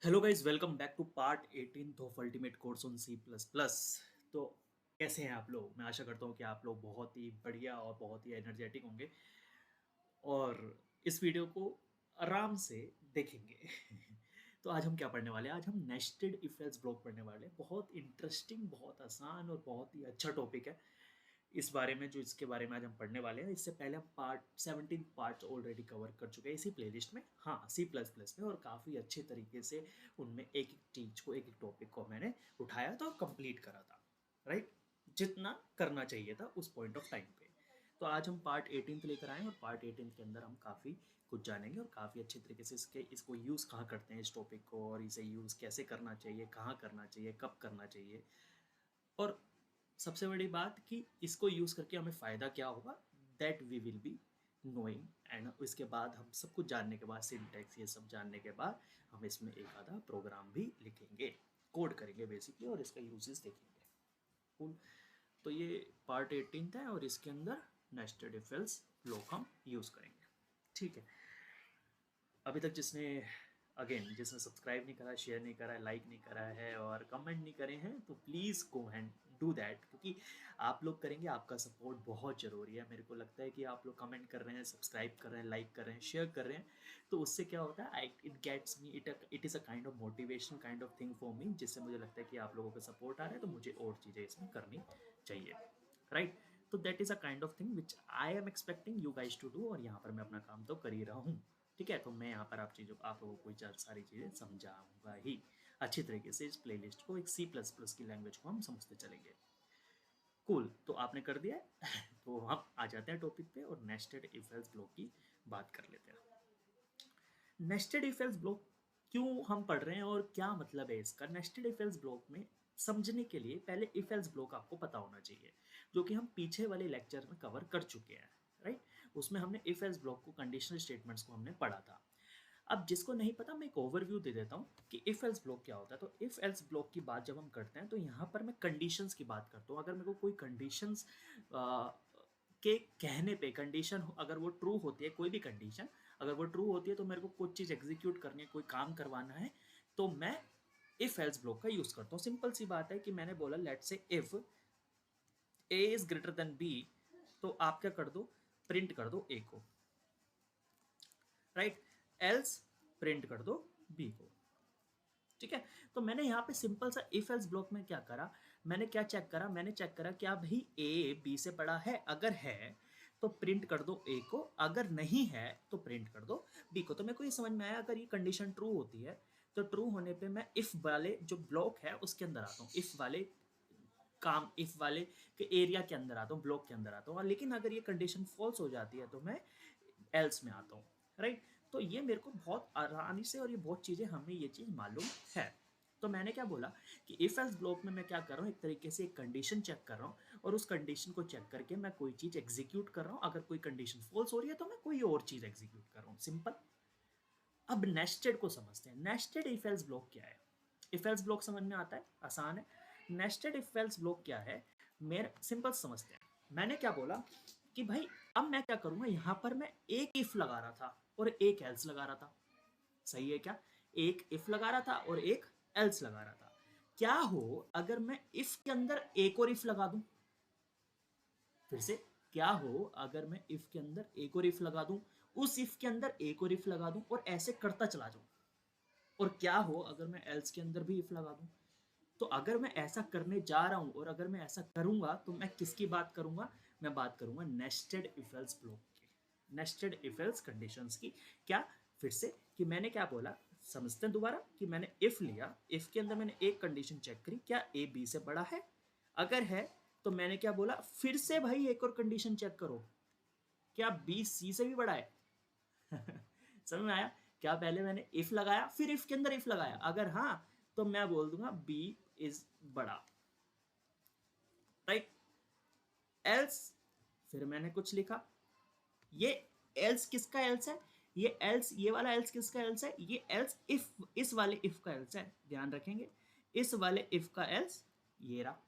Hello guys, welcome back to part 18 of ultimate course on C plus plus. तो कैसे हैं आप लोग? मैं आशा करता हूँ कि आप लोग बहुत ही बढ़िया और बहुत ही एनर्जेटिक होंगे और इस वीडियो को आराम से देखेंगे। तो आज हम क्या पढ़ने वाले हैं? आज हम नेस्टेड इफ एल्स ब्लॉक पढ़ने वाले हैं। बहुत इंटरेस्टिंग, बहुत आसान और बहुत ही अच्छा टॉपिक है इस बारे में, जो इसके बारे में आज हम पढ़ने वाले हैं। इससे पहले हम पार्ट 17 पार्ट्स ऑलरेडी कवर कर चुके हैं इसी प्लेलिस्ट में, हाँ, सी प्लस प्लस में, और काफ़ी अच्छे तरीके से उनमें एक एक चीज को, एक एक टॉपिक को मैंने उठाया था और कंप्लीट करा था, राइट, जितना करना चाहिए था उस पॉइंट ऑफ टाइम पे। तो आज हम पार्ट 18 लेकर आए और पार्ट 18 के अंदर हम काफ़ी कुछ जानेंगे और काफ़ी अच्छे तरीके से इसको यूज़ कहाँ करते हैं इस टॉपिक को, और इसे यूज़ कैसे करना चाहिए, कहाँ करना चाहिए, कब करना चाहिए, और सबसे बड़ी बात कि इसको यूज़ करके हमें फ़ायदा क्या होगा, that we will be knowing. And इसके बाद हम सब कुछ जानने के बाद, सिंटैक्स ये सब जानने के बाद, हम इसमें एक आधा प्रोग्राम भी लिखेंगे, कोड करेंगे बेसिकली, और इसका यूजेस देखेंगे। Cool. तो ये पार्ट 18 है और इसके अंदर नेस्टेड इफ एल्स ब्लॉक हम यूज़ करेंगे। ठीक है। अभी तक जिसने सब्सक्राइब नहीं करा, शेयर नहीं करा है, लाइक नहीं करा है और कमेंट नहीं करे हैं, तो please go and do that, क्योंकि आप लोग करेंगे, आपका सपोर्ट बहुत ज़रूरी है। मेरे को लगता है कि आप लोग कमेंट कर रहे हैं, सब्सक्राइब कर रहे हैं, लाइक कर रहे हैं, शेयर कर रहे हैं, तो उससे क्या होता है, it gets me, it is a kind of motivation, kind of thing for me, जिससे मुझे लगता है कि आप लोगों का सपोर्ट आ रहा है, तो मुझे और चीज़ें इसमें करनी चाहिए, राइट। तो that is a kind of thing which I am expecting you guys to do, और यहाँ पर मैं अपना काम तो कर ही रहा हूँ। ठीक है, तो मैं यहाँ पर आप लोगों को सारी चीज़ें समझाऊंगा ही अच्छी तरीके से। इस प्लेलिस्ट को, एक सी प्लस प्लस की लैंग्वेज को हम समझते चलेंगे। कूल, तो आपने कर दिया है। तो हम आ जाते हैं टॉपिक पे और नेस्टेड इफ एल्स ब्लॉक की बात कर लेते हैं। नेस्टेड इफ एल्स ब्लॉक क्यों हम पढ़ रहे हैं और क्या मतलब है इसका? नेस्टेड इफ एल्स ब्लॉक में समझने के लिए पहले इफ एल्स ब्लॉक आपको पता होना चाहिए, जो कि हम पीछे वाले लेक्चर में कवर कर चुके हैं, राइट। उसमें हमने इफ एल्स ब्लॉक को, कंडीशनल स्टेटमेंट्स को हमने पढ़ा था। अब जिसको नहीं पता, मैं एक ओवरव्यू दे देता हूँ कि इफ एल्स ब्लॉक क्या होता है। तो इफ एल्स ब्लॉक की बात जब हम करते हैं, तो यहाँ पर मैं कंडीशंस की बात करता हूँ। अगर मेरे को कोई कंडीशंस के कहने पे, कंडीशन अगर वो ट्रू होती है, कोई भी कंडीशन अगर वो ट्रू होती है, तो मेरे को कुछ चीज़ एग्जीक्यूट करनी है, कोई काम करवाना है, तो मैं इफ एल्स ब्लॉक का यूज़ करता हूँ। सिंपल सी बात है कि मैंने बोला let say if A is greater than B, तो आप क्या कर दो, प्रिंट कर दो ए को, राइट, एल्स प्रिंट कर दो बी को। ठीक है। तो मैंने यहाँ पे सिंपल सा इफ एल्स ब्लॉक में क्या करा, मैंने क्या चेक करा, मैंने चेक करा क्या भाई ए बी से बड़ा है, अगर है तो प्रिंट कर दो ए को, अगर नहीं है तो प्रिंट कर दो बी को। तो मेरे को ये समझ में आया, अगर ये कंडीशन ट्रू होती है, तो ट्रू होने पे मैं इफ वाले जो ब्लॉक है उसके अंदर आता हूँ, इफ वाले के एरिया के अंदर आता हूँ, ब्लॉक के अंदर आता हूँ। लेकिन अगर ये कंडीशन फॉल्स हो जाती है, तो मैं एल्स में आता हूँ, राइट। तो ये मेरे को बहुत आसानी से, और ये बहुत चीज़ें हमें ये चीज़ मालूम है। तो मैंने क्या बोला कि इफ एल्स ब्लॉक में मैं क्या कर रहा हूँ, एक तरीके से एक कंडीशन चेक कर रहा हूँ, और उस कंडीशन को चेक करके मैं कोई चीज़ एग्जीक्यूट कर रहा हूँ। अगर कोई कंडीशन फॉल्स हो रही है, तो मैं कोई और चीज़ एग्जीक्यूट कर रहा हूँ, सिंपल। अब नेस्टेड को समझते हैं। नेस्टेड इफ एल्स ब्लॉक क्या है? इफ एल्स ब्लॉक समझ में आता है, आसान है। नेस्टेड इफ एल्स ब्लॉक क्या है, मेरे सिंपल समझते हैं। मैंने क्या बोला कि भाई, अब मैं क्या करूंगा, यहां पर मैं एक इफ लगा रहा था और एक एल्स लगा रहा था, सही है क्या? एक इफ लगा रहा था और एक एल्स लगा रहा था। क्या हो अगर मैं इफ के अंदर एक और इफ लगा दूं? फिर से, क्या हो अगर मैं इफ के अंदर एक और इफ लगा दूं, उस इफ के अंदर एक और इफ लगा दूं, और ऐसे करता चला जाऊं? और क्या हो अगर मैं एल्स के अंदर भी इफ लगा दूं? तो अगर मैं ऐसा करने जा रहा हूं, और अगर मैं ऐसा करूंगा, तो मैं किसकी बात करूंगा? मैं बात करूंगा नेस्टेड इफ एल्स ब्लॉक की, नेस्टेड इफ एल्स कंडीशंस की। क्या? फिर से, कि मैंने क्या बोला, समझते हैं दोबारा, कि मैंने इफ लिया, इफ के अंदर मैंने एक कंडीशन चेक करी, क्या ए बी से बड़ा है? अगर है, तो मैंने क्या बोला, फिर से भाई एक और कंडीशन चेक करो, क्या बी सी से भी बड़ा है? समझ में आया? क्या पहले मैंने इफ लगाया, फिर इफ के अंदर इफ लगाया, अगर हाँ, तो मैं बोल दूंगा बी इज बड़ा, राइट। एल्स, फिर मैंने कुछ लिखा, ये एल्स किसका एल्स है? ये एल्स, ये वाला एल्स किसका एल्स है? ये एल्स इफ, इस वाले इफ का एल्स है, ध्यान रखेंगे, इस वाले इफ का एल्स ये रहा।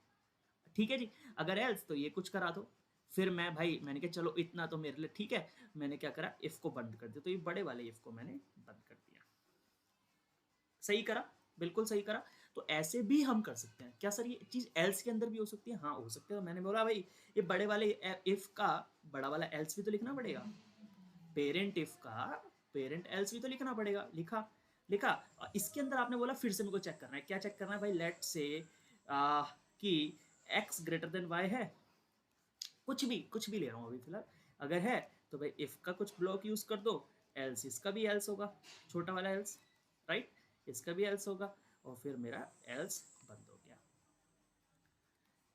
ठीक है जी। अगर एल्स, तो ये कुछ करा दो। फिर मैं भाई, मैंने कहा चलो इतना तो मेरे लिए ठीक है, मैंने क्या करा, इफ को बंद कर दिया, तो ये बड़े वाले इफ को मैंने बंद कर दिया, सही करा, बिल्कुल सही करा। तो ऐसे भी हम कर सकते हैं। क्या सर ये चीज़ एल्स के अंदर भी हो सकती है? हाँ, हो सकती है। तो मैंने बोला भाई ये बड़े वाले इफ का बड़ा वाला एल्स भी तो लिखना पड़ेगा। पेरेंट इफ का पेरेंट एल्स भी तो लिखना पड़ेगा। लिखा लिखा। इसके अंदर आपने बोला फिर से मेरे को चेक करना है। क्या चेक करना है भाई? लेट से कि x ग्रेटर देन y है। कुछ भी ले रहा हूँ अभी फिलहाल। अगर है तो भाई इफ का कुछ ब्लॉक यूज कर दो, एल्स इसका भी एल्स होगा, छोटा वाला एल्स, राइट, इसका भी एल्स होगा, और फिर मेरा एल्स बंद हो गया।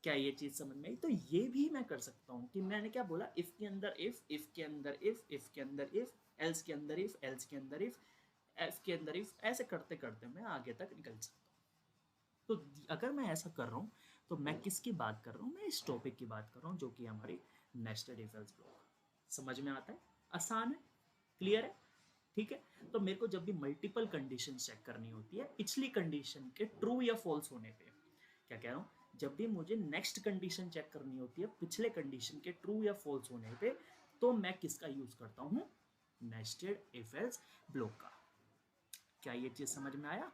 क्या ये चीज समझ में आई? तो ये भी मैं कर सकता हूँ कि मैंने क्या बोला, इफ के अंदर इफ के अंदर इफ के अंदर इफ, एल्स के अंदर इफ, एल्स के अंदर इफ, एफ के अंदर इफ, ऐसे करते करते मैं आगे तक निकल सकता हूँ। तो अगर मैं ऐसा कर रहा हूँ तो मैं किसकी बात कर रहा हूँ? मैं इस टॉपिक की बात कर रहा हूँ जो कि हमारी नेस्टेड इफ एल्स ब्लॉक। समझ में आता है? आसान है? क्लियर है? ठीक है। तो मेरे को जब भी मल्टीपल कंडीशन चेक करनी होती है पिछली कंडीशन के ट्रू या फॉल्स होने पे, क्या कह रहा हूँ, जब भी मुझे नेक्स्ट कंडीशन चेक करनी होती है पिछले कंडीशन के ट्रू या फॉल्स होने पे, तो मैं किसका यूज करता हूँ? नेस्टेड इफ एल्स ब्लॉक का। क्या ये चीज समझ में आया?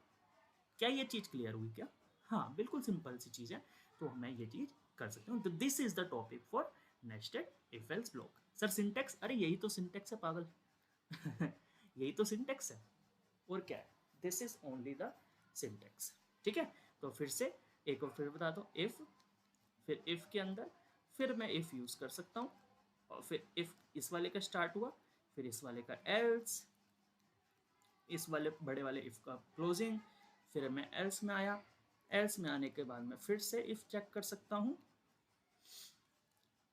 क्या ये चीज क्लियर हुई क्या? हाँ, बिल्कुल सिंपल सी चीज है। तो मैं ये चीज कर सकता हूँ। तो this is the topic for nested if else block. Sir syntax? अरे यही तो सिंटेक्स है पागल। यही तो सिंटेक्स है, और क्या है? This is only the syntax. ठीक है। तो फिर से एक और फिर बता दो, इफ, फिर इफ के अंदर फिर मैं इफ यूज कर सकता हूँ, और फिर इफ इस वाले का स्टार्ट हुआ, फिर इस वाले का एल्स, इस वाले बड़े वाले इफ का क्लोजिंग, फिर मैं एल्स में आया, एल्स में आने के बाद मैं फिर से इफ चेक कर सकता हूँ,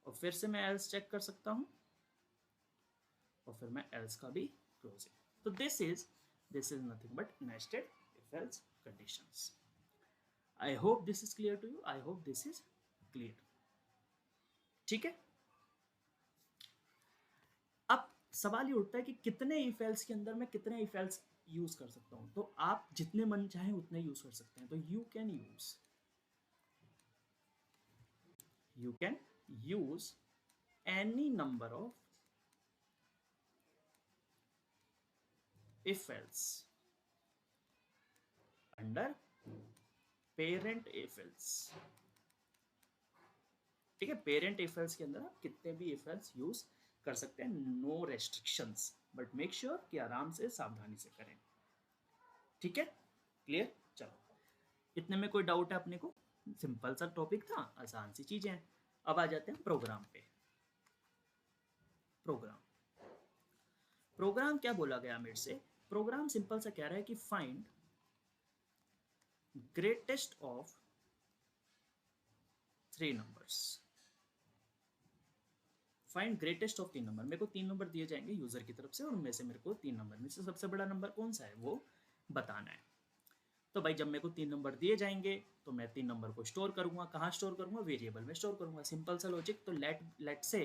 और फिर से मैं एल्स चेक कर सकता हूँ, और फिर मैं एल्स का भी क्लोजिंग। तो this is nothing but nested if else conditions. I hope this is clear to you, I hope this is clear. ठीक है। अब सवाल ये उठता है कि कितने इफ एल्स के अंदर मैं कितने इफ एल्स यूज कर सकता हूं। तो आप जितने मन चाहे उतने यूज कर सकते हैं। तो you can use any number of if else under parent if else. ठीक है। पेरेंट इफ एल्स के अंदर आप कितने भी इफ एल्स यूज कर सकते हैं, no restrictions, but make sure कि आराम से सावधानी से करें। ठीक है। क्लियर? चलो, इतने में कोई डाउट है अपने को? सिंपल सा टॉपिक था, आसान सी चीजें हैं। अब आ जाते हैं प्रोग्राम पे। प्रोग्राम प्रोग्राम क्या बोला गया मेरे से? प्रोग्राम सिंपल सा कह रहा है कि find greatest of 3 numbers. Find greatest of 3 number. मेरे को 3 नंबर दिए जाएंगे यूजर की तरफ से, और उनमें से मेरे को 3 नंबर में से सबसे बड़ा नंबर कौन सा है वो बताना है। तो भाई जब मेरे को 3 नंबर दिए जाएंगे तो मैं 3 नंबर को स्टोर करूंगा। कहाँ स्टोर करूंगा? वेरिएबल में स्टोर करूंगा। सिंपल सा लॉजिक। तो लेट से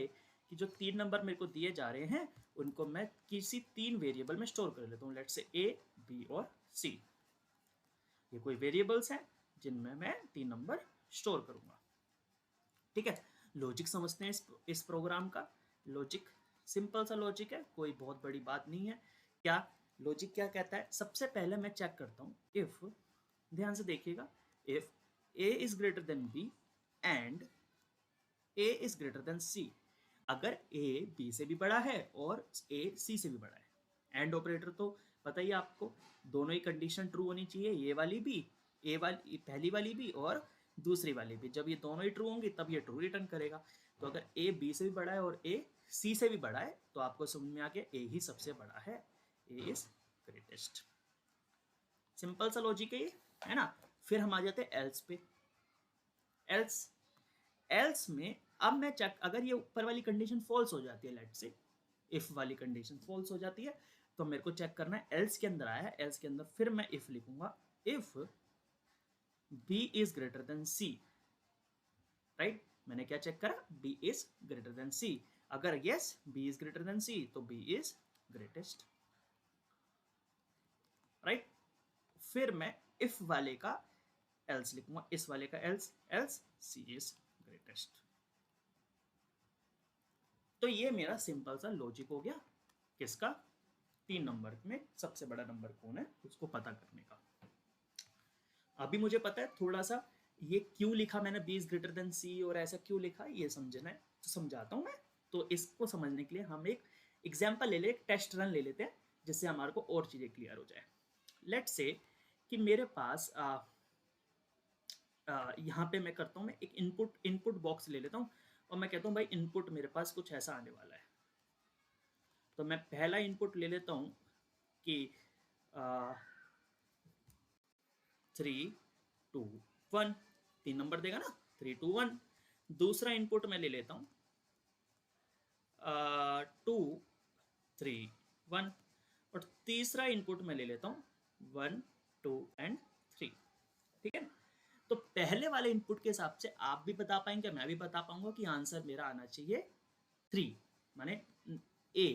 कि जो 3 नंबर मेरे को दिए जा रहे हैं उनको मैं किसी 3 वेरिएबल में स्टोर कर लेता हूँ। लेट से ए, बी और सी, ये कोई वेरिएबल्स हैं जिनमें मैं 3 नंबर स्टोर करूंगा। ठीक है। लॉजिक समझते हैं इस प्रोग्राम का। लॉजिक सिंपल सा लॉजिक है, कोई बहुत बड़ी बात नहीं है। क्या लॉजिक क्या कहता है? सबसे पहले मैं चेक करता हूँ इफ, ध्यान से देखिएगा, if A is greater than B and A is greater than C. अगर ए बी से भी बड़ा है और ए सी से भी बड़ा है, एंड ऑपरेटर तो पता ही आपको, दोनों ही कंडीशन ट्रू होनी चाहिए, ये वाली भी, ए वाली पहली वाली भी और दूसरी वाली भी। जब ये दोनों ही ट्रू होंगी तब ये ट्रू रिटर्न करेगा। तो अगर ए बी से भी बड़ा है और ए सी से भी बड़ा है तो आपको समझ में आ गया ए ही सबसे बड़ा है, ए इज ग्रेटेस्ट। सिंपल सा लॉजिक है ये, है ना। फिर हम आ जाते हैं एल्स पे। एल्स एल्स में अब मैं चेक, अगर ये ऊपर वाली कंडीशन फॉल्स हो जाती है, लेट से इफ वाली कंडीशन फॉल्स हो जाती है, तो मेरे को चेक करना है एल्स के अंदर आया है, एल्स के अंदर फिर मैं इफ लिखूंगा, if B is greater than C. Right, मैंने क्या चेक करा? B is greater than C. अगर yes B is greater than C तो बी इज ग्रेटेस्ट। राइट, फिर मैं इफ वाले का एल्स लिखूंगा, इस वाले का else, else C is greatest. तो ये मेरा सिंपल सा लॉजिक हो गया किसका? 3 नंबर में सबसे बड़ा नंबर कौन है उसको पता करने का। अभी मुझे पता है थोड़ा सा ये क्यों लिखा मैंने बी इज ग्रेटर देन सी और ऐसा क्यों लिखा ये समझना है तो समझाता हूँ मैं। तो इसको समझने के लिए हम एक एग्जाम्पल ले ले, एक टेस्ट रन ले लेते हैं जिससे हमारे को और चीज़ें क्लियर हो जाए। लेट से कि मेरे पास यहाँ पे मैं करता हूँ, मैं एक इनपुट इनपुट बॉक्स ले लेता हूँ और मैं कहता हूँ भाई इनपुट मेरे पास कुछ ऐसा आने वाला है। तो मैं पहला इनपुट ले लेता हूँ कि 3 2 1, 3 नंबर देगा ना, 3 2 1। दूसरा इनपुट मैं ले लेता हूँ 2 3 1 और तीसरा इनपुट मैं ले लेता हूँ 1 2 एंड 3। ठीक है, तो पहले वाले इनपुट के हिसाब से आप भी बता पाएंगे, मैं भी बता पाऊंगा कि आंसर मेरा आना चाहिए 3 माने ए।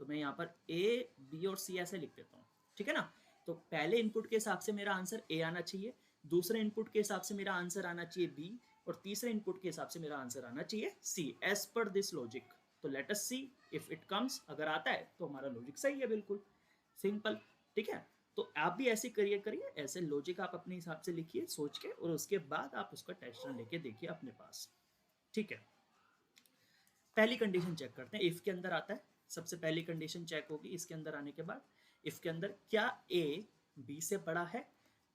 तो मैं यहाँ पर ए बी और सी ऐसे लिख देता हूँ। ठीक है ना, तो पहले इनपुट के हिसाब से मेरा आंसर ए आना चाहिए, दूसरे इनपुट के हिसाब से मेरा आंसर आना चाहिए बी और तीसरे इनपुट के हिसाब से मेरा आंसर आना चाहिए सी एज पर दिस लॉजिक। तो let us see if it comes, अगर आता है तो हमारा लॉजिक सही है, बिल्कुल सिंपल। ठीक है, तो आप भी ऐसे करिए करिए, ऐसे लॉजिक आप अपने हिसाब से लिखिए सोच के और उसके बाद आप उसका टेस्ट रन लेके देखिए अपने पास। ठीक है, पहली कंडीशन चेक करते हैं, इफ के अंदर आता है सबसे पहली कंडीशन चेक होगी इसके अंदर आने के बाद। इफ के अंदर क्या ए बी से बड़ा है,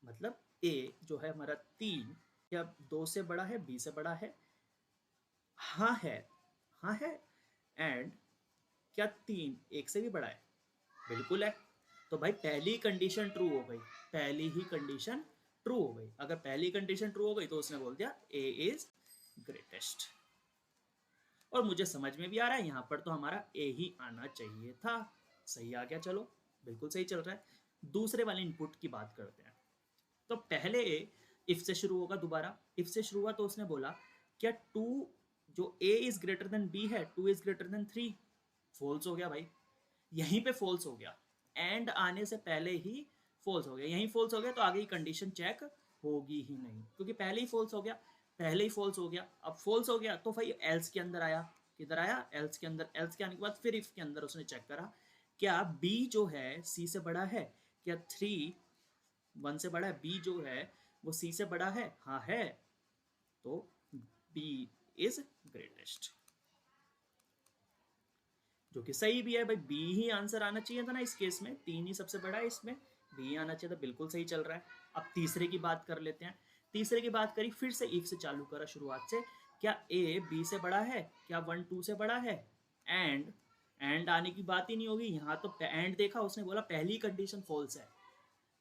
मतलब ए जो है हमारा 3 क्या 2 से बड़ा है, बी से बड़ा है? हाँ है, हाँ है। एंड क्या 3 1 से भी बड़ा है? बिल्कुल है। तो भाई पहली कंडीशन ट्रू हो गई, पहली ही कंडीशन ट्रू हो गई। अगर पहली कंडीशन ट्रू हो गई तो उसने बोल दिया ए इज ग्रेटेस्ट। और मुझे समझ में भी आ रहा है यहाँ पर तो हमारा ए ही आना चाहिए था, सही आ गया, चलो बिल्कुल सही चल रहा है। दूसरे वाले इनपुट की बात करते हैं। तो पहले इफ से शुरू होगा, दोबारा इफ से शुरू हुआ तो उसने बोला क्या 2 जो ए इज ग्रेटर देन बी है 2 इज ग्रेटर देन 3? फॉल्स हो गया भाई, यहीं पे फॉल्स हो गया, एंड आने से पहले ही फॉल्स हो गया, यहीं फॉल्स हो गया तो आगे की कंडीशन चेक होगी ही नहीं क्योंकि पहले ही फॉल्स हो गया, पहले ही फॉल्स हो गया। अब फॉल्स हो गया तो भाई एल्स के अंदर आया, किधर आया? एल्स के अंदर। एल्स के आने के बाद फिर इफ के अंदर उसने चेक करा क्या बी जो है सी से बड़ा है, क्या 3 1 से बड़ा है, बी जो है वो सी से बड़ा है, हाँ है, तो बी इज ग्रेटेस्ट, जो कि सही भी है भाई, बी ही आंसर आना चाहिए था ना इस केस में, 3 ही सबसे बड़ा है, इसमें बी आना चाहिए था, बिल्कुल सही चल रहा है। अब तीसरे की बात कर लेते हैं। तीसरे की बात करी, फिर से इफ से चालू करा शुरुआत से, क्या ए बी से बड़ा है, क्या 1 2 से बड़ा है? एंड एंड आने की बात ही नहीं होगी यहाँ तो, एंड देखा उसने बोला पहली कंडीशन फॉल्स है,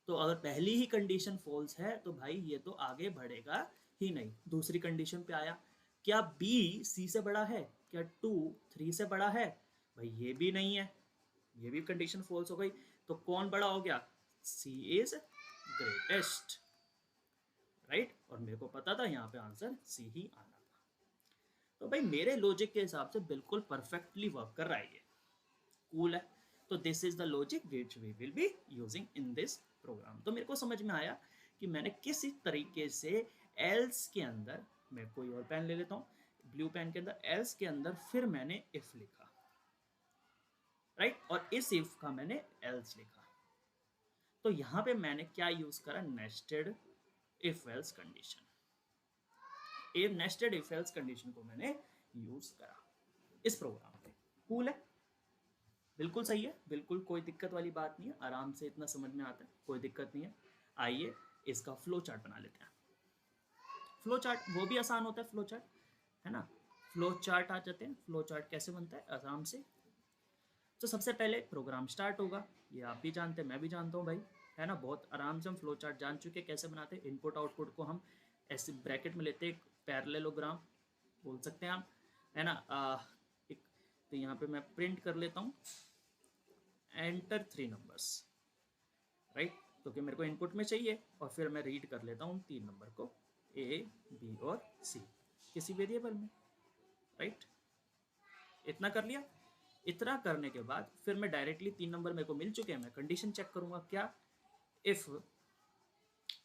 तो अगर पहली ही कंडीशन फॉल्स है तो भाई ये तो आगे बढ़ेगा ही नहीं। दूसरी कंडीशन पे आया, क्या बी सी से बड़ा है, क्या 2 3 से बड़ा है? भाई ये भी नहीं है, ये भी कंडीशन फॉल्स हो गई। तो कौन बड़ा हो गया? सी इज ग्रेटेस्ट, राइट। और मेरे को पता था यहाँ पे आंसर सी ही आना था। तो भाई मेरे लॉजिक के हिसाब से बिल्कुल परफेक्टली वर्क कर रहा है ये, कूल है। तो this is the logic which we will be using in this program. तो मेरे को समझ में आया कि मैंने किस तरीके से एल्स के अंदर, मैं कोई और पेन ले लेता हूँ, ब्लू पेन के अंदर एल्स के अंदर फिर मैंने इफ लिखा, राइट, और इस इफ का मैंने एल्स लिखा। तो यहाँ पे मैंने क्या यूज करा? Nested if else condition. A nested if else condition को मैंने यूज करा इस प्रोग्राम पे। कूल है, बिल्कुल सही है, बिल्कुल कोई दिक्कत वाली बात नहीं है, आराम से इतना समझ में आता है, कोई दिक्कत नहीं है। आइए इसका फ्लो चार्ट बना लेते हैं। फ्लो चार्ट वो भी आसान होता है, फ्लो चार्ट है ना। फ्लो चार्ट आ जाते हैं, फ्लो चार्ट कैसे बनता है आराम से। तो सबसे पहले प्रोग्राम स्टार्ट होगा, ये आप भी जानते हैं मैं भी जानता हूँ भाई, है ना, बहुत आराम से हम फ्लो चार्ट जान चुके हैं कैसे बनाते हैं। इनपुट आउटपुट को हम ऐसे ब्रैकेट में लेते हैं, पैरेललोग्राम बोल सकते हैं आप, है ना। एक तो यहाँ पे मैं प्रिंट कर लेता हूँ एंटर 3 नंबर्स, राइट, क्योंकि मेरे को इनपुट में चाहिए, और फिर मैं रीड कर लेता हूँ 3 नंबर को, ए बी और सी किसी वेरिएबल में, राइट। इतना कर लिया। इतना करने के बाद फिर मैं डायरेक्टली 3 नंबर मेरे को मिल चुके हैं, मैं कंडीशन चेक करूंगा, क्या इफ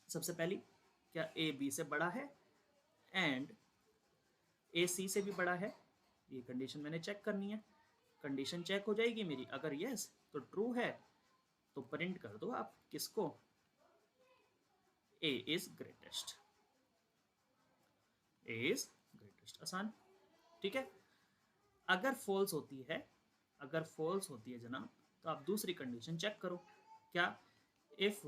सबसे पहली क्या ए बी से बड़ा है एंड ए सी से भी बड़ा है, ये कंडीशन मैंने चेक करनी है। कंडीशन चेक हो जाएगी मेरी, अगर यस तो ट्रू है तो प्रिंट कर दो आप किसको? A is greatest, A is greatest, आसान, ठीक है। अगर फॉल्स होती है, अगर फॉल्स होती है जनाब, तो आप दूसरी कंडीशन चेक करो, क्या, if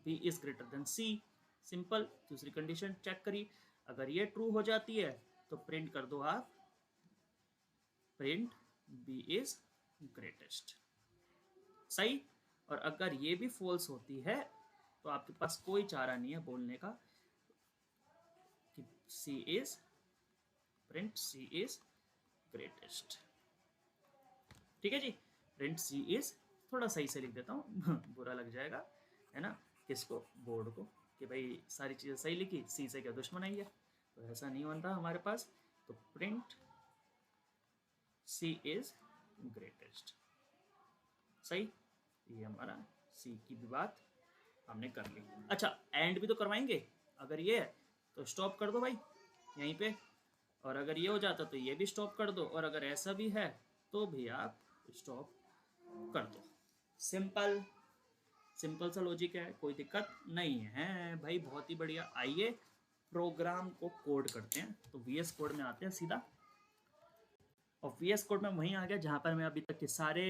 B is greater than C, simple, दूसरी कंडीशन चेक करिए। अगर ये ट्रू हो जाती है तो प्रिंट कर दो आप, प्रिंट बी इज ग्रेटेस्ट, सही। और अगर ये भी फॉल्स होती है तो आपके पास कोई चारा नहीं है बोलने का कि C is, print C is greatest, ठीक है जी। प्रिंट सी इज, थोड़ा सही से लिख देता हूँ बुरा लग जाएगा, है ना, किसको, बोर्ड को, कि भाई सारी चीज़ें सही लिखी, सी से क्या दुश्मन आई है, तो ऐसा नहीं बनता हमारे पास। तो प्रिंट सी इज ग्रेटेस्ट, सही, ये हमारा सी की भी बात हमने कर ली। अच्छा, एंड भी तो करवाएंगे, अगर ये है तो स्टॉप कर दो भाई यहीं पे, और अगर ये हो जाता तो ये भी स्टॉप कर दो, और अगर ऐसा भी है तो भी आप स्टॉप कर दो। सिंपल, सिंपल सा लॉजिक है, कोई दिक्कत नहीं है भाई, बहुत ही बढ़िया। आइए प्रोग्राम को कोड करते हैं, तो VS कोड में आते हैं सीधा, और VS कोड में वहीं आ गया जहाँ पर मैं अभी तक के सारे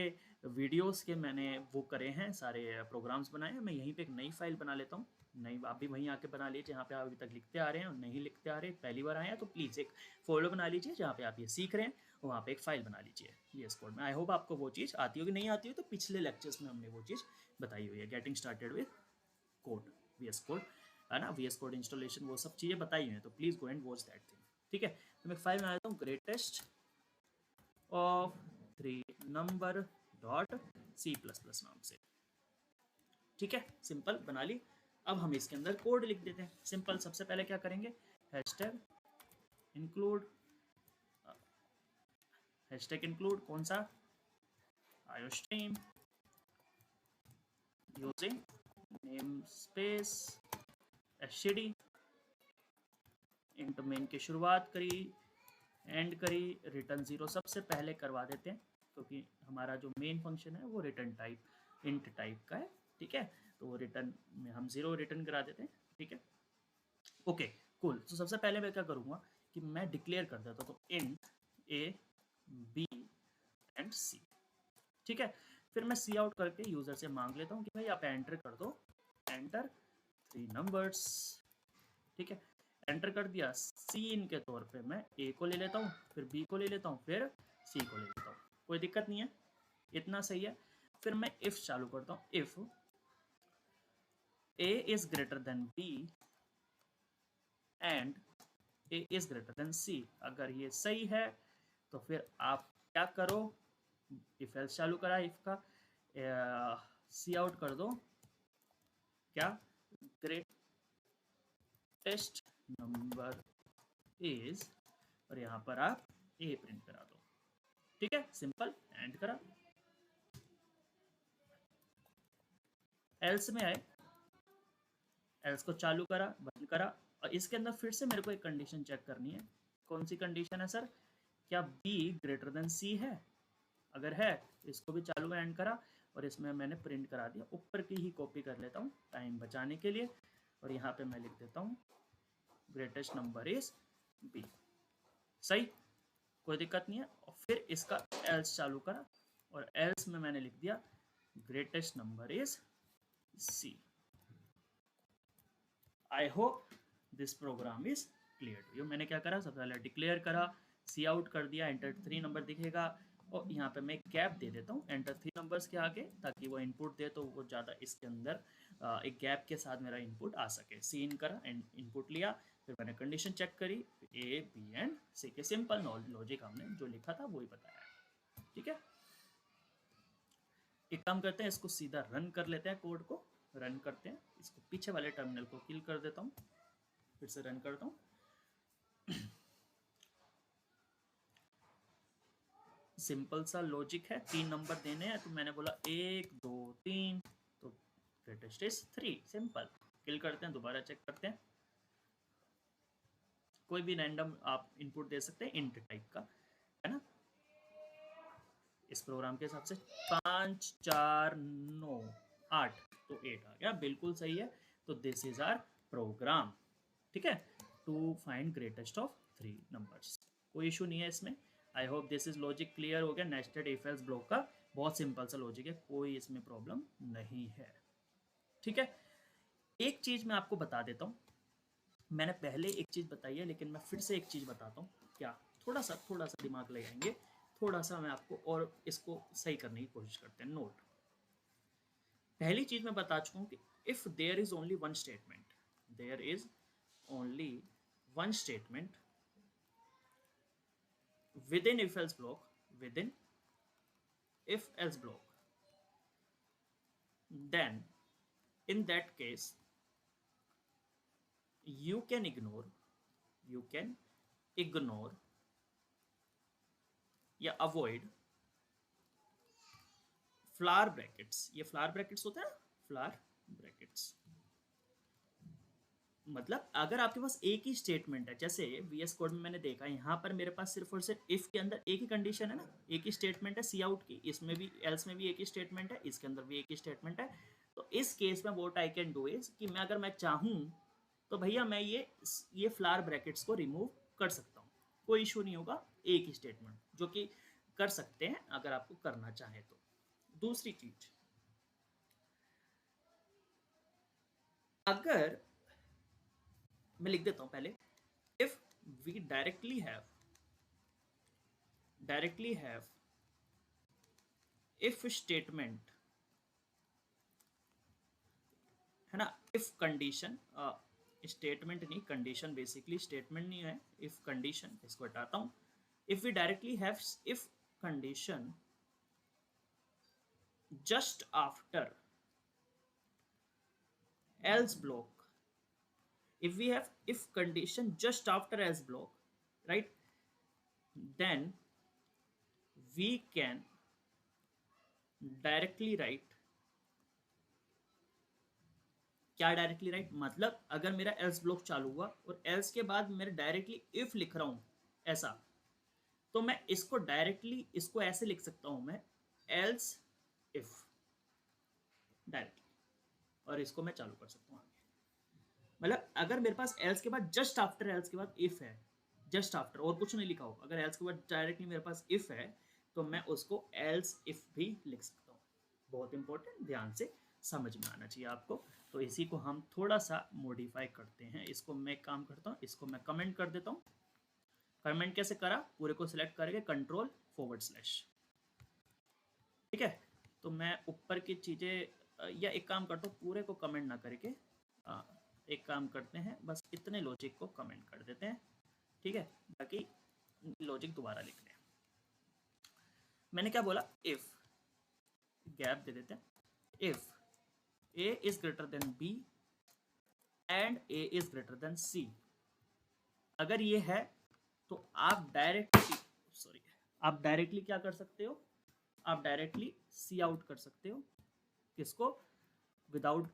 वीडियोस के मैंने वो करे हैं, सारे प्रोग्राम्स बनाए हैं। मैं यहीं पे एक नई फाइल बना लेता हूँ, नई, आप भी वहीं आके बना लीजिए जहाँ पे आप अभी तक लिखते आ रहे हैं, और नहीं लिखते आ रहे, पहली बार आए हैं तो प्लीज़ एक फोल्डर बना लीजिए जहाँ पे आप ये सीख रहे हैं, और वहाँ पे एक फाइल बना लीजिए VS कोड में। आई होप आपको वो चीज़ आती होगी, नहीं आती हो तो पिछले लेक्चर्स में हमने वो चीज़ बताई हुई है, getting started with code, VS code, है ना, VS कोड इंस्टॉलेशन, वो सब चीज़ें बताई हुई हैं, तो please go and watch that thing, ठीक है। तो मैं फाइल बना लेता हूँ, greatest of 3 number dot C++ नाम से, ठीक है, सिंपल बना ली। अब हम इसके अंदर कोड लिख देते हैं, सिंपल। सबसे पहले क्या करेंगे, हैशटैग इंक्लूड, हैशटैग इंक्लूड कौन सा, iostream using namespace std, int main की शुरुआत करी, एंड करी, रिटर्न 0 सबसे पहले करवा देते हैं, क्योंकि हमारा जो मेन फंक्शन है वो रिटर्न टाइप इंट टाइप का है, ठीक है, तो वो रिटर्न में हम 0 रिटर्न करा देते हैं, ठीक है, ओके कूल। तो सबसे पहले मैं क्या करूँगा कि मैं डिक्लेयर कर देता हूँ, तो int A B and C, ठीक है। फिर मैं सी आउट करके यूज़र से मांग लेता हूँ कि भाई आप एंटर कर दो, एंटर 3 नंबर्स, ठीक है, एंटर कर दिया। सी इन के तौर पे मैं ए को ले लेता हूँ, फिर बी को ले लेता हूँ, फिर सी को ले लेता हूँ, कोई दिक्कत नहीं है, इतना सही है। फिर मैं इफ चालू करता हूँ, if A is greater than B and A is greater than C, अगर ये सही है तो फिर आप क्या करो, इफ एल्स चालू करा, इफ का सी आउट कर दो, क्या, ग्रेटेस्ट नंबर इज, और यहाँ पर आप ए प्रिंट करा दो, ठीक है, सिंपल, एंड करा। एल्स में आए, एल्स को चालू करा, बंद करा, और इसके अंदर फिर से मेरे को एक कंडीशन चेक करनी है। कौन सी कंडीशन है सर, क्या बी ग्रेटर देन सी है, अगर है इसको भी चालू एंड करा, और इसमें मैंने प्रिंट करा दिया, ऊपर की ही कॉपी कर लेता हूँ टाइम बचाने के लिए, और यहाँ पे मैं लिख देता हूँ ग्रेटेस्ट नंबर इज बी, सही, कोई दिक्कत नहीं है। और फिर इसका एल्स चालू करा, और एल्स में मैंने लिख दिया greatest number is C. I hope this program is clear to you. मैंने क्या करा, सबसे पहले डिक्लेयर करा, सी आउट कर दिया, एंटर 3 नंबर दिखेगा, और यहाँ पे मैं गैप दे देता हूँ एंटर 3 नंबर्स के आगे, ताकि वो इनपुट दे तो वो ज़्यादा इसके अंदर एक गैप के साथ मेरा इनपुट आ सके। सी इन करा, इनपुट लिया, फिर मैंने कंडीशन चेक करी, ए बी एंड सी के, सिंपल लॉजिक हमने जो लिखा था वही बताया, ठीक है। एक काम करते हैं, इसको सीधा रन कर लेते हैं, कोड को रन करते हैं, इसको पीछे वाले टर्मिनल को किल कर देता हूँ, फिर से रन करता हूँ। सिंपल सा लॉजिक है, 3 नंबर देने हैं, तो मैंने बोला 1 2 3, तो ग्रेटेस्ट इज 3, सिंपल, किल करते हैं, दोबारा चेक करते हैं। कोई भी रैंडम आप इनपुट दे सकते हैं, इंट टाइप का, है ना। इस प्रोग्राम के हिसाब से 5 4 9 8, तो 8 आ गया, बिल्कुल सही है। तो दिस इज आर प्रोग्राम, ठीक है, to find greatest of 3 numbers. कोई इशू नहीं है इसमें। I hope this is logic clear हो गया। नेस्टेड इफ एल्स ब्लॉक का बहुत सिंपल सा लॉजिक है, कोई इसमें प्रॉब्लम नहीं है, ठीक है। एक चीज मैं आपको बता देता हूँ, मैंने पहले एक चीज बताई है लेकिन मैं फिर से एक चीज बताता हूँ। क्या, थोड़ा सा दिमाग लगाएंगे, थोड़ा सा मैं आपको और इसको सही करने की कोशिश करते हैं। नोट, पहली चीज मैं बता चुका हूँ कि if there is only one statement, there is only one statement within if else block, within if else block, then in that case you can ignore, you can ignore या avoid फ्लावर ब्रैकेट्स। ये flower brackets होता है ना, flower brackets मतलब अगर आपके पास एक ही statement है, जैसे वीएस कोड में मैंने देखा यहाँ पर मेरे पास सिर्फ और सिर्फ इफ के अंदर एक ही कंडीशन है ना, एक ही स्टेटमेंट है सी आउट की, इसमें भी एल्स में भी एक ही स्टेटमेंट है, इसके अंदर भी एक ही स्टेटमेंट है। तो इस केस में what I can do is कि मैं अगर मैं चाहूँ तो भैया मैं ये फ्लावर ब्रैकेट्स को रिमूव कर सकता हूँ, कोई इशू नहीं होगा। एक ही स्टेटमेंट जो कि कर सकते हैं अगर आपको करना चाहे तो। दूसरी चीज, अगर मैं लिख देता हूं पहले, if we directly have if statement है ना, इफ कंडीशन, स्टेटमेंट नहीं कंडीशन, बेसिकली स्टेटमेंट नहीं है, इफ कंडीशन, इसको हटाता हूं। If we directly have if condition just after else block, if we have if condition just after else block, right, then we can directly write, क्या directly right मतलब अगर मेरा else block चालू हुआ और एल्स के बाद मेरा डायरेक्टली इफ लिख रहा हूं ऐसा, तो मैं इसको डायरेक्टली इसको ऐसे लिख सकता हूं मैं, एल्स इफ डायरेक्टली, और इसको मैं चालू कर सकता हूँ आगे। मतलब अगर मेरे पास एल्स के बाद जस्ट आफ्टर एल्स के बाद इफ है, जस्ट आफ्टर और कुछ नहीं लिखा हो, अगर एल्स के बाद डायरेक्टली मेरे पास इफ है तो मैं उसको एल्स इफ भी लिख सकता हूँ। बहुत इंपॉर्टेंट, ध्यान से समझ में आना चाहिए आपको। तो इसी को हम थोड़ा सा मॉडिफाई करते हैं। इसको मैं काम करता हूँ, इसको मैं कमेंट कर देता हूँ। कमेंट कैसे करा, पूरे को सिलेक्ट करके कंट्रोल/, ठीक है। तो मैं ऊपर की चीज़ें या एक काम करता हूँ, पूरे को कमेंट ना करके एक काम करते हैं, बस इतने लॉजिक को कमेंट कर देते हैं, ठीक है, बाकी लॉजिक दोबारा लिख लें। मैंने क्या बोला, इफ गैप दे देते हैं, if a is greater than b and a is greater than c, अगर ये है तो आप डायरेक्टली क्या कर सकते हो, आप डायरेक्टली सी आउट कर सकते हो। किसको, without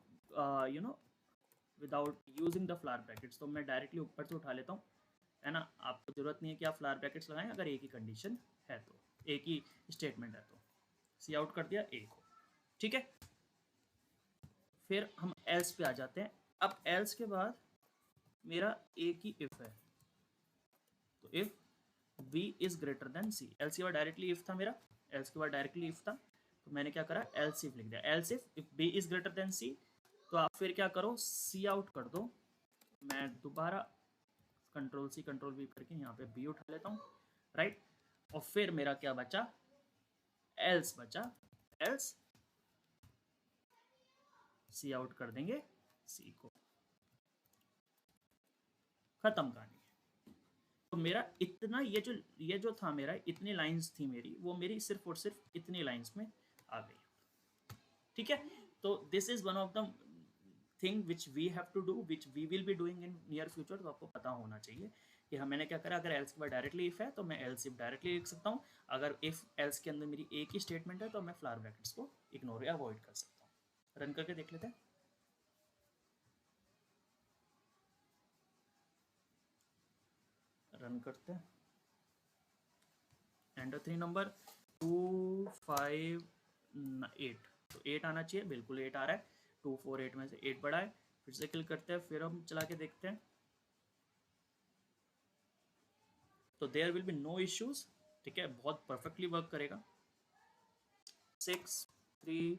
without using the flower brackets. तो मैं डायरेक्टली ऊपर से उठा लेता हूँ, है ना, आपको जरूरत नहीं है कि आप फ्लावर ब्रैकेट्स लगाएं अगर एक ही कंडीशन है तो, एक ही स्टेटमेंट है तो। सी आउट कर दिया ए को, ठीक है। फिर हम एल्स पे आ जाते हैं। अब एल्स के बाद मेरा एक ही इफ है, तो if b is greater then c, else के बाद डायरेक्टली इफ था मेरा, एल्स के बाद डायरेक्टली इफ था, तो मैंने क्या करा, एल्स इफ लिख दिया। Else if b is greater then c, तो आप फिर क्या करो, सी आउट कर दो। मैं दोबारा कंट्रोल-C कंट्रोल-V करके यहाँ पे b उठा लेता हूँ, राइट। और फिर मेरा क्या बचा, एल्स बचा, एल्स सी आउट कर देंगे सी को, खत्म कहानी। तो मेरा इतना ये जो था मेरा, इतनी लाइंस थी मेरी, वो मेरी सिर्फ और सिर्फ इतनी लाइंस में आ गई, ठीक है। तो this is one of the thing which we have to do, which we will be doing in near future. तो आपको पता होना चाहिए कि हाँ मैंने क्या करा, अगर एल्स के बाद डायरेक्टली इफ है तो मैं एल्स इफ डायरेक्टली लिख सकता हूँ। अगर इफ एल्स के अंदर मेरी एक ही स्टेटमेंट है तो मैं फ्लावर ब्रैकेट्स को इग्नोर या अवॉइड कर सकता हूँ। रन करके देख लेते हैं। रन करते हैं। एंटर 3 नंबर 2 5 8, तो 8 आना चाहिए, बिल्कुल 8 आ रहा है। 2 4 8 में से 8 बड़ा है, फिर से क्लिक करते हैं, फिर हम चला के देखते हैं। तो there will be no issues, ठीक है, बहुत परफेक्टली वर्क करेगा। 6 3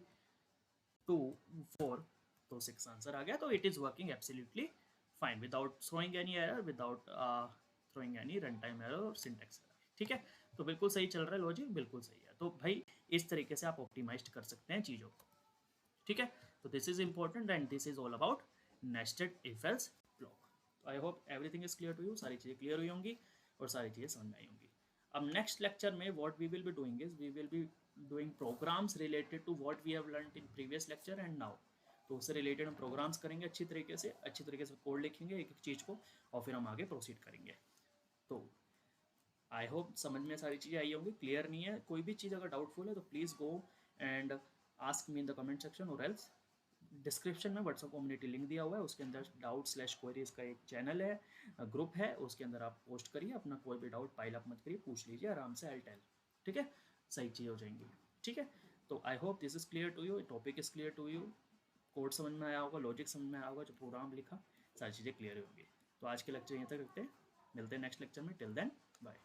2 4, तो 6 आंसर आ गया। तो it is working absolutely fine without throwing any error, without throwing any run time error और सिंटेक्स एरर, ठीक है। तो बिल्कुल सही चल रहा है, लॉजिक बिल्कुल सही है। तो भाई इस तरीके से आप ऑप्टिमाइज कर सकते हैं चीज़ों को, ठीक है। तो this is important and this is all about nested if else block. तो I hope everything is clear to you, सारी चीज़ें क्लियर हुई होंगी और सारी चीज़ें समझ में आई होंगी। अब नेक्स्ट लेक्चर में what we will be doing is we will be doing programs related to what we have learned in previous lecture and now. तो उससे रिलेटेड हम प्रोग्राम्स करेंगे, अच्छी तरीके से कोड लिखेंगे एक एक चीज़ को, और फिर हम आगे प्रोसीड करेंगे। तो आई होप समझ में सारी चीज़ें आई होंगी। क्लियर नहीं है कोई भी चीज़ अगर डाउटफुल है तो please go and ask me in the comment section, और एल्स डिस्क्रिप्शन में व्हाट्सअप कम्युनिटी लिंक दिया हुआ है, उसके अंदर डाउट स्लैश क्वेरीज का एक चैनल है, ग्रुप है, उसके अंदर आप पोस्ट करिए अपना कोई भी डाउट, पाइल अप मत करिए, पूछ लीजिए आराम से, आई टेल, ठीक है, सही चीज़ हो जाएंगी, ठीक है। तो I hope this is clear to you, topic is clear to you, code समझ में आया होगा, लॉजिक समझ में आया होगा, जो प्रोग्राम लिखा, सारी चीज़ें क्लियर होंगी। तो आज के लेक्चर यहीं तक रखते हैं, मिलते हैं नेक्स्ट लेक्चर में, टिल देन बाय।